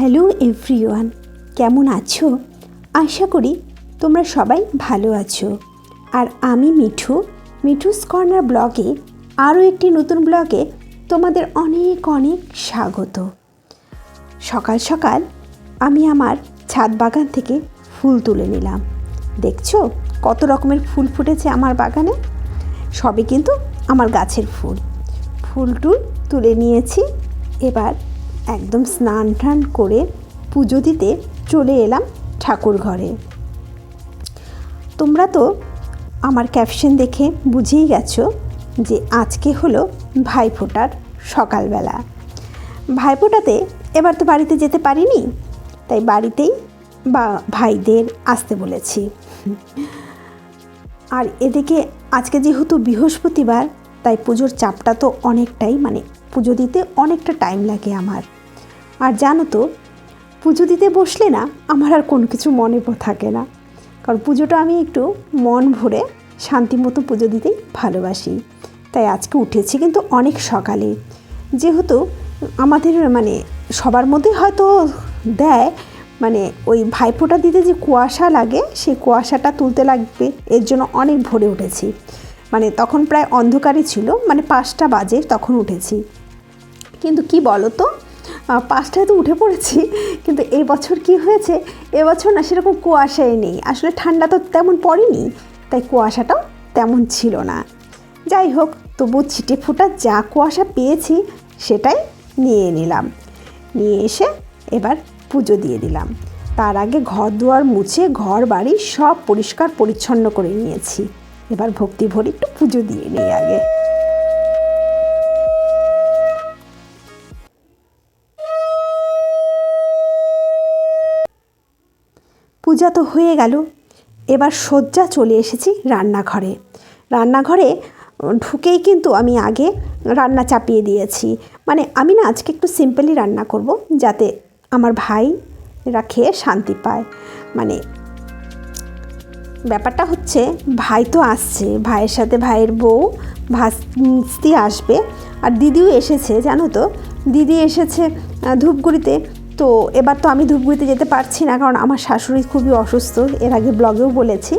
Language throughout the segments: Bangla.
হ্যালো এভরিওয়ান, কেমন আছো? আশা করি তোমরা সবাই ভালো আছো। আর আমি মিঠুস কর্নার ব্লগে আরও একটি নতুন ব্লগে তোমাদের অনেক অনেক স্বাগত। সকাল সকাল আমি আমার ছাদ বাগান থেকে ফুল তুলে নিলাম। দেখছো কত রকমের ফুল ফুটেছে আমার বাগানে। সবই কিন্তু আমার গাছের ফুল তুলে নিয়েছি। এবার একদম স্নান টান করে পুজো দিতে চলে এলাম ঠাকুর ঘরে। তোমরা তো আমার ক্যাপশন দেখে বুঝেই গেছো যে আজকে হলো ভাইফোঁটার সকালবেলা। ভাইফোঁটাতে এবার তো বাড়িতে যেতে পারিনি, তাই বাড়িতেই বা ভাইদের আসতে বলেছি। আর এদিকে আজকে যেহেতু বৃহস্পতিবার, তাই পুজোর চাপটা তো অনেকটাই, পুজো দিতে অনেকটা টাইম লাগে আমার। আর জানো তো, পুজো দিতে বসলে না আমার আর কোনো কিছু মনে থাকে না, কারণ পুজোটা আমি একটু মন ভরে শান্তি মতো পুজো দিতেই ভালোবাসি। তাই আজকে উঠেছি কিন্তু অনেক সকালে, যেহেতু আমাদের সবার মধ্যে হয়তো দেয় ওই ভাইফোঁটা দিতে যে কুয়াশা লাগে, সেই কুয়াশাটা তুলতে লাগবে, এর জন্য অনেক ভোরে উঠেছি। তখন প্রায় অন্ধকারই ছিল, 5টা বাজে তখন উঠেছি। কিন্তু কি বলো তো, 5টায় তো উঠে পড়েছি, কিন্তু এই বছর কি হয়েছে, এবছর না সেরকম কুয়াশাই নেই। আসলে ঠান্ডা তো তেমন পড়েনি, তাই কুয়াশাটাও তেমন ছিল না। যাই হোক, তবু ছিটে ফোটা যা কুয়াশা পেয়েছি সেটাই নিয়ে নিলাম। নিয়ে এসে এবার পুজো দিয়ে দিলাম। তার আগে ঘর দুয়ার মুছে ঘর বাড়ি সব পরিষ্কার পরিচ্ছন্ন করে নিয়েছি। এবার ভক্তি ভরে একটু পুজো দিয়ে নিই আগে। পূজা তো হয়ে গেল, এবার সজ্জা চলে এসেছি রান্নাঘরে ঢুকেই কিন্তু আমি আগে রান্না চাপিয়ে দিয়েছি। আমি না আজকে একটু সিম্পলি রান্না করব, যাতে আমার ভাইরা খেয়ে শান্তি পায়। ব্যাপারটা হচ্ছে, ভাই তো আসছে, ভাইয়ের সাথে ভাইয়ের বউ ভাস্তি আসবে, আর দিদিও এসেছে। জানো তো, দিদি এসেছে ধূপগুড়িতে। তো এবার তো আমি ধূপগুড়িতে যেতে পারছি না, কারণ আমার শাশুড়ি খুবই অসুস্থ, এর আগে ব্লগেও বলেছি।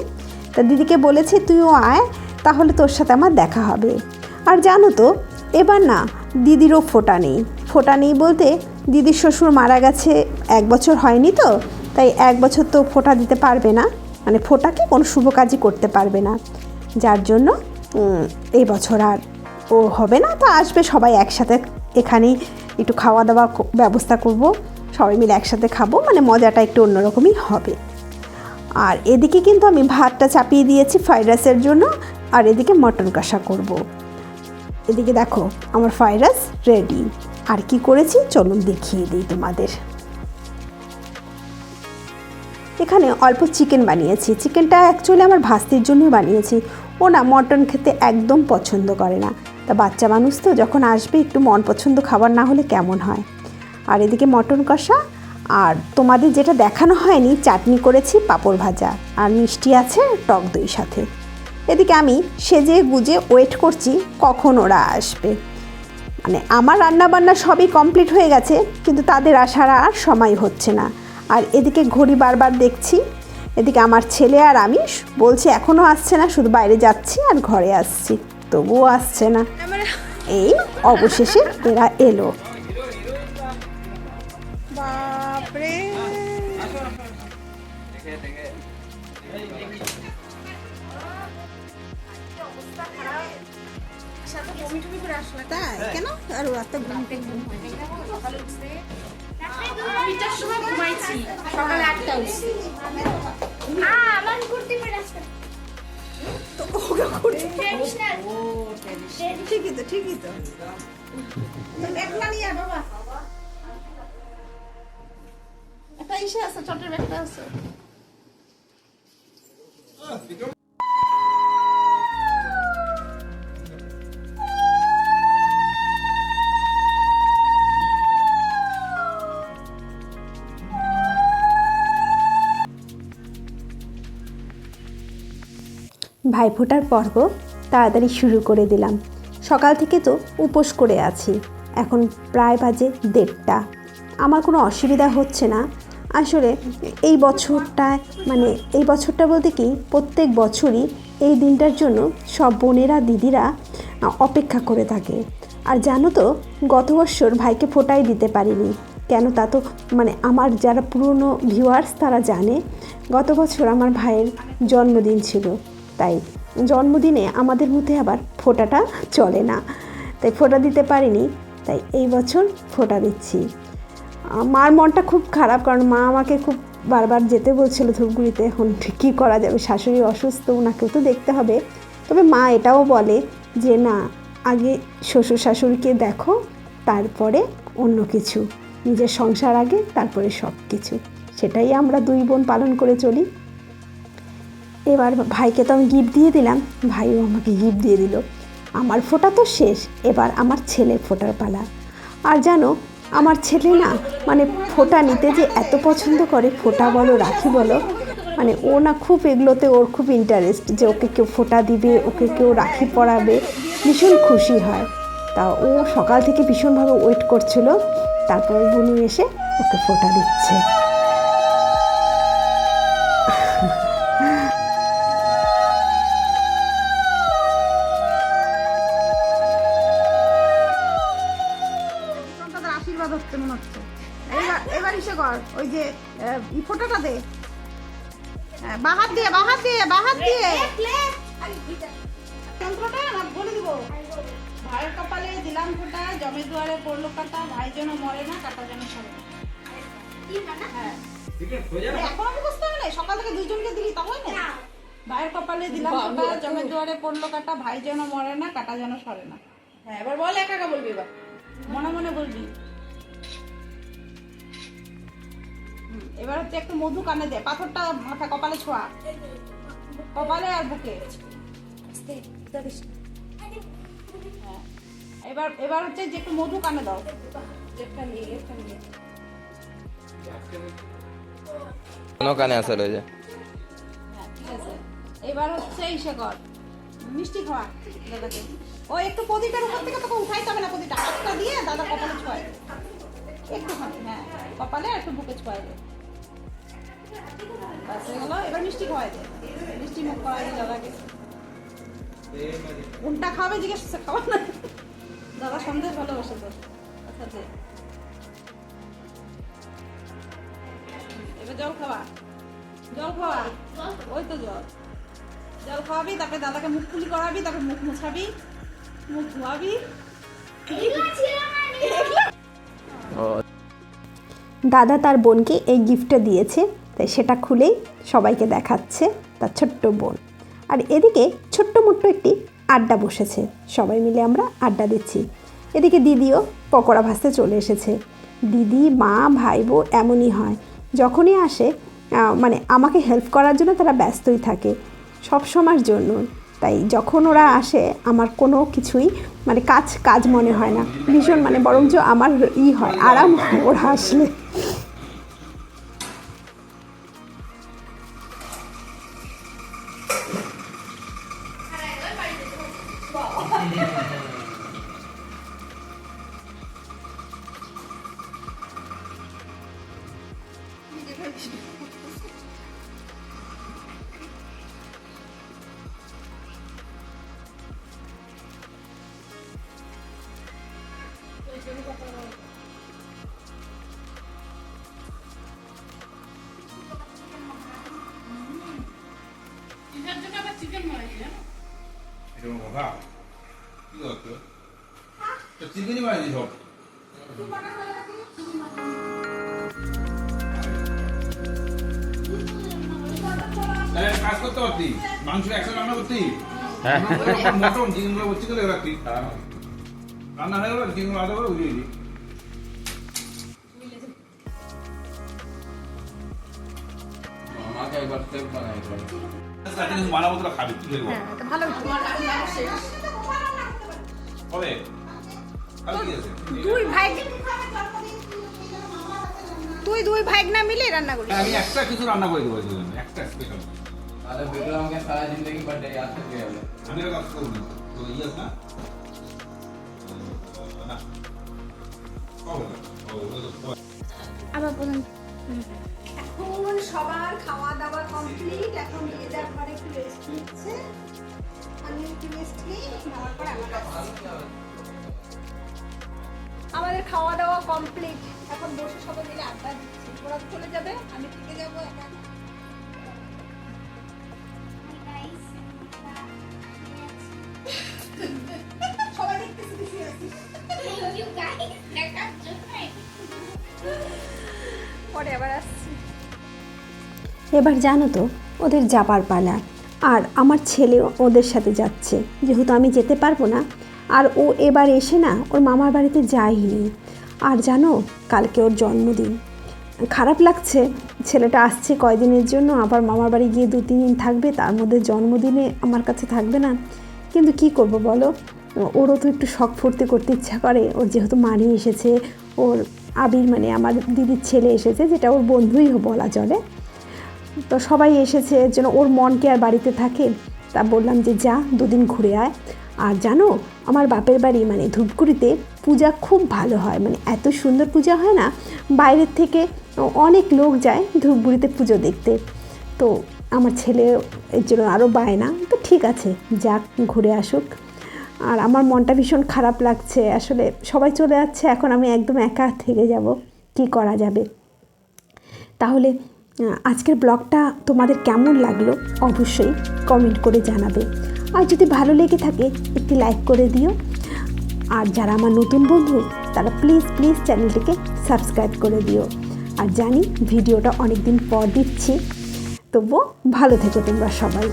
তা দিদিকে বলেছি তুইও আয়, তাহলে তোর সাথে আমার দেখা হবে। আর জানো তো, এবার না দিদিরও ফোঁটা নেই বলতে, দিদির শ্বশুর মারা গেছে 1 বছর হয়নি, তো তাই 1 বছর তো ফোঁটা দিতে পারবে না, ফোঁটাকে কোনো শুভ কাজই করতে পারবে না। যার জন্য এই বছর আর ও হবে না। তো আসবে সবাই একসাথে, এখানেই একটু খাওয়া দাওয়া ব্যবস্থা করব, সবাই মিলে একসাথে খাবো, মজাটা একটু অন্যরকমই হবে। আর এদিকে কিন্তু আমি ভাতটা চাপিয়ে দিয়েছি ফ্রাইড রাইসের জন্য, আর এদিকে মটন কষা করব। এদিকে দেখো আমার ফ্রাইড রাইস রেডি। আর কি করেছি চলুন দেখিয়ে দিই তোমাদের। এখানে অল্প চিকেন বানিয়েছি। চিকেনটা অ্যাকচুয়ালি আমার ভাস্তির জন্যই বানিয়েছি। ও না মটন খেতে একদম পছন্দ করে না, তা বাচ্চা মানুষ তো, যখন আসবে একটু মন পছন্দ খাবার না হলে কেমন হয়। আর এদিকে মটন কষা, আর তোমাদের যেটা দেখানো হয়নি, চাটনি করেছি, পাঁপড় ভাজা, আর মিষ্টি আছে টক দই সাথে। এদিকে আমি সেজে গুজে ওয়েট করছি কখন ওরা আসবে। আমার রান্নাবান্না সবই কমপ্লিট হয়ে গেছে, কিন্তু তাদের আসার আর সময় হচ্ছে না। আর এদিকে ঘড়ি বারবার দেখছি, এদিকে আমার ছেলে আর আমি বলছি এখনও আসছে না, শুধু বাইরে যাচ্ছি আর ঘরে আসছি, তবুও আসছে না। এই অবশেষে এরা এলো। বাপরে, তাই কেন? আর রাতে ঘুমাইছি, সকালে 8টা উঠছি। ঠিকই তো দেখলা নিয়ে বাবা, একটা ইসে আছে, চটের ব্যাগটা আছে। ভাইফোঁটার পর্ব তাড়াতাড়ি শুরু করে দিলাম। সকাল থেকে তো উপোস করে আছি, এখন প্রায় বাজে 1:30। আমার কোনো অসুবিধা হচ্ছে না। আসলে এই বছরটায় মানে এই বছরটা বলতে কি প্রত্যেক বছরই এই দিনটার জন্য সব বোনেরা দিদিরা অপেক্ষা করে থাকে। আর জানো তো গত বছর ভাইকে ফোঁটাই দিতে পারিনি, কেন তা তো মানে আমার যারা পুরনো ভিউয়ার্স তারা জানে গত বছর আমার ভাইয়ের জন্মদিন ছিল, তাই জন্মদিনে আমাদের মধ্যে আবার ফোঁটাটা চলে না, তাই ফোঁটা দিতে পারিনি। তাই এই বছর ফোঁটা দিচ্ছি। মার মনটা খুব খারাপ, কারণ মা আমাকে খুব বারবার যেতে বলছিল ধূপগুড়িতে। এখন কী করা যাবে, শাশুড়ি অসুস্থ, ওনাকেও তো দেখতে হবে। তবে মা এটাও বলে যে না, আগে শ্বশুর শাশুড়িকে দেখো, তারপরে অন্য কিছু, নিজের সংসার আগে, তারপরে সব কিছু। সেটাই আমরা দুই বোন পালন করে চলি। এবার ভাইকে তো আমি গিফট দিয়ে দিলাম, ভাইও আমাকে গিফট দিয়ে দিল। আমার ফোঁটা তো শেষ, এবার আমার ছেলের ফোঁটার পালা। আর জানো আমার ছেলে না মানে ফোঁটা নিতে যে এত পছন্দ করে, ফোঁটা বলো রাখি বলো, মানে ও না খুব এগুলোতে ওর খুব ইন্টারেস্ট, যে ওকে কেউ ফোঁটা দিবে, ওকে কেউ রাখি পরাবে, ভীষণ খুশি হয়। তা ও সকাল থেকে ভীষণভাবে ওয়েট করছিল, তারপর বুনু এসে ওকে ফোঁটা দিচ্ছে। আশীর্বাদ হচ্ছে মনে হচ্ছে। এবার ইসে কর, ওই যে ফোঁটাটা দে, বাহাত দিয়ে বাহাত দিয়ে বাহাত দিয়ে যন্ত্রটা না বলে দিব। ভাইয়ের কপালে দিলাম ফোঁটা, জমের দুয়ারে পড়লো কাটা, ভাই যেন মরে না, কাটা যেন সরে না। হ্যাঁ এখন আমি বুঝতে হবে না, সকাল থেকে দুইজনকে দিলি তখন না। ভাইয়ের কপালে দিলাম ফোঁটা, জমের দুয়ারে পড়লো কাটা, ভাই যেন মরে না, কাটা যেন সরে না। হ্যাঁ এবার বল, একা একা বলবি, এবার মনে মনে বলবি। এবার হচ্ছে একটু মধু কানে দে, পাথরটা মাথা কপালে ছোঁয়া, কপালে আর বুকে। হ্যাঁ এবার এবার হচ্ছে যে একটু মধু কানে দাও, কানে আসা রয়েছে। হ্যাঁ ঠিক আছে। এবার হচ্ছে ইসে কর, মিষ্টি খাওয়া দাদাকে। ও একটু প্রদীপের উপর থেকে তোকে উঠাইতে হবে না, প্রদীপটা হাতটা দিয়ে দাদা কপালে ছোঁয়ায় একটুখানি, হ্যাঁ কপালে আর একটু বুকে ছোঁয়ায় দে। বাস হয়ে গেল। এবার মিষ্টি খাওয়াই দে, মিষ্টি মুখ খাওয়াই দে দাদাকে। কোনটা খাওয়াবে জিজ্ঞেস খাওয়া না, দাদা সন্দেশ ভালোবাসে তো। আচ্ছা দে, এবার জল খাওয়া, জল খাওয়া, ওই তো জল, জল খাওয়াবি, তারপরে দাদাকে মুখ কুলি করাবি, তারপরে মুখ মুছাবি, মুখ ধোয়াবি। দাদা তার বোনকে এই গিফটটা দিয়েছে, তাই সেটা খুলেই সবাইকে দেখাচ্ছে তার ছোট্ট বোন। আর এদিকে ছোট্ট মোট্ট একটি আড্ডা বসেছে, সবাই মিলে আমরা আড্ডা দিচ্ছি। এদিকে দিদিও পকোড়া ভাজতে চলে এসেছে। দিদি মা ভাই বউ এমনই হয়, যখনই আসে মানে আমাকে হেল্প করার জন্য তারা ব্যস্তই থাকে সব সময়ের জন্য। তাই যখন ওরা আসে আমার কোনো কিছুই মানে কাজ মনে হয় না, ভীষণ মানে বরঞ্চ আমার হয়, আরাম হয় ওরা আসলে। চিকেনই বানিয়ে সব কাজ করতে পারতি, মাংস একসাথে রান্না করতি, মটন চিকেন গুলো চিকেন রাখতি, রান্না হয়ে গেল চিকেন আলাদা করে বুঝিয়ে দিই। বানাবো তোরা খাবি, কি খেলবো ভালো কবে দুই ভাই, তুই দুই ভাই না মিলে রান্না করিস। আমি একটা কিছু রান্না করে দেবো, একটা স্পেশাল। তাহলে ভিডিও আমাকে সারা জিন্দগি বার্থডে याद रखे হবে। আমি এটা কাজ করব না তো ইয়েস না কবে এখন সবার খাওয়া দাওয়া কমপ্লিট, এখন নিয়ে যাওয়ার পরে একটু রেস্ট নিচ্ছে, আমি একটু রেস্ট নিই, নেওয়ার পরে আমাদের খাওয়া দাওয়া কমপ্লিট, এখন বসে সবাই মিলে আড্ডা দিচ্ছি। ওরা চলে যাবে, আমি থেকে যাবো একা। সবাই দেখতেছি বেশি আছি, পরে আবার আসছি। এবার জানো তো ওদের যাবার পালা, আর আমার ছেলেও ওদের সাথে যাচ্ছে, যেহেতু আমি যেতে পারবো না। আর ও এবার এসে না ওর মামার বাড়িতে যায়নি। আর জানো কালকে ওর জন্মদিন, খারাপ লাগছে, ছেলেটা আসছে কয়দিনের জন্য, আবার মামার বাড়ি গিয়ে 2-3 দিন থাকবে, তার মধ্যে জন্মদিনে আমার কাছে থাকবে না। কিন্তু কি করব বলো, ওরও তো একটু শখ ফুর্তি করতে ইচ্ছা করে। ওর যেহেতু মানি এসেছে, ওর আবির মানে আমার দিদির ছেলে এসেছে, যেটা ওর বন্ধুই বলা চলে, তো সবাই এসেছে, এর জন্য ওর মন কি আর বাড়িতে থাকে। তা বললাম যে যা 2 দিন ঘুরে আয়। আর জানো আমার বাপের বাড়ি মানে ধূপগুড়িতে পূজা খুব ভালো হয়, মানে এত সুন্দর পূজা হয় না, বাইরের থেকে অনেক লোক যায় ধূপগুড়িতে পুজো দেখতে। তো আমার ছেলে এর জন্য আরও বায়না, তো ঠিক আছে যাক ঘুরে আসুক। আর আমার মনটা ভীষণ খারাপ লাগছে, আসলে সবাই চলে যাচ্ছে, এখন আমি একদম একা থেকে যাব, কি করা যাবে। তাহলে আজকের ব্লগটা তোমাদের কেমন লাগলো অবশ্যই কমেন্ট করে জানাবে। আর যদি ভালো লেগে থাকে একটি লাইক করে দিও। আর যারা আমার নতুন বন্ধু তারা প্লিজ চ্যানেলটিকে সাবস্ক্রাইব করে দিও। আর জানি ভিডিওটা অনেক দিন পর দিচ্ছি, তবুও ভালো থেকো তোমরা সবাই।